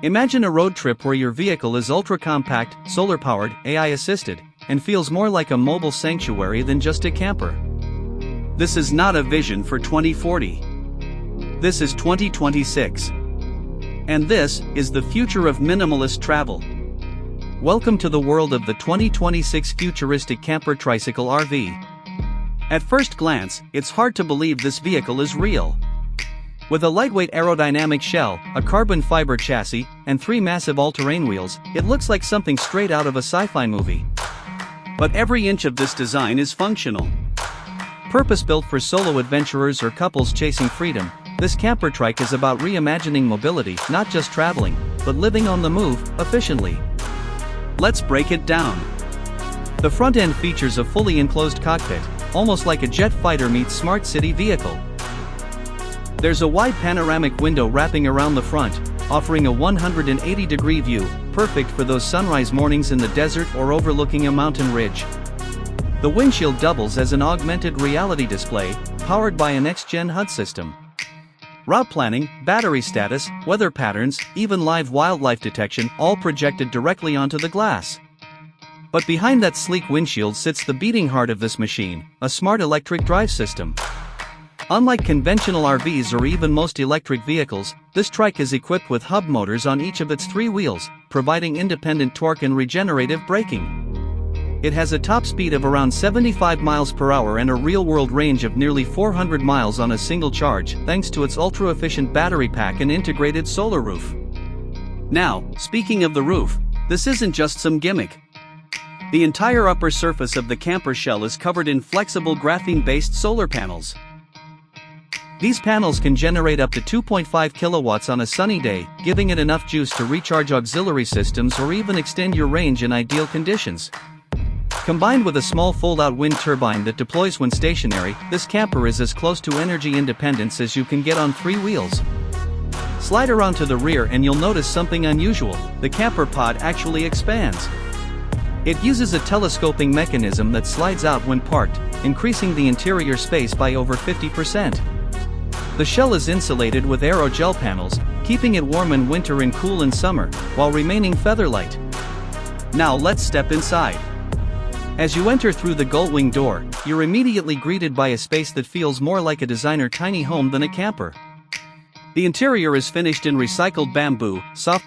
Imagine a road trip where your vehicle is ultra-compact, solar-powered, AI-assisted, and feels more like a mobile sanctuary than just a camper. This is not a vision for 2040. This is 2026. And this is the future of minimalist travel. Welcome to the world of the 2026 Futuristic Camper Tricycle RV. At first glance, it's hard to believe this vehicle is real. With a lightweight aerodynamic shell, a carbon fiber chassis, and 3 massive all-terrain wheels, it looks like something straight out of a sci-fi movie. But every inch of this design is functional. Purpose-built for solo adventurers or couples chasing freedom, this camper trike is about reimagining mobility, not just traveling, but living on the move, efficiently. Let's break it down. The front end features a fully enclosed cockpit, almost like a jet fighter meets smart city vehicle. There's a wide panoramic window wrapping around the front, offering a 180-degree view, perfect for those sunrise mornings in the desert or overlooking a mountain ridge. The windshield doubles as an augmented reality display, powered by a next-gen HUD system. Route planning, battery status, weather patterns, even live wildlife detection, all projected directly onto the glass. But behind that sleek windshield sits the beating heart of this machine, a smart electric drive system. Unlike conventional RVs or even most electric vehicles, this trike is equipped with hub motors on each of its 3 wheels, providing independent torque and regenerative braking. It has a top speed of around 75 miles per hour and a real-world range of nearly 400 miles on a single charge, thanks to its ultra-efficient battery pack and integrated solar roof. Now, speaking of the roof, this isn't just some gimmick. The entire upper surface of the camper shell is covered in flexible graphene-based solar panels. These panels can generate up to 2.5 kilowatts on a sunny day, giving it enough juice to recharge auxiliary systems or even extend your range in ideal conditions. Combined with a small fold-out wind turbine that deploys when stationary, this camper is as close to energy independence as you can get on 3 wheels. Slide around to the rear and you'll notice something unusual: the camper pod actually expands. It uses a telescoping mechanism that slides out when parked, increasing the interior space by over 50%. The shell is insulated with aerogel panels, keeping it warm in winter and cool in summer, while remaining feather-light. Now let's step inside. As you enter through the gull-wing door, you're immediately greeted by a space that feels more like a designer tiny home than a camper. The interior is finished in recycled bamboo, soft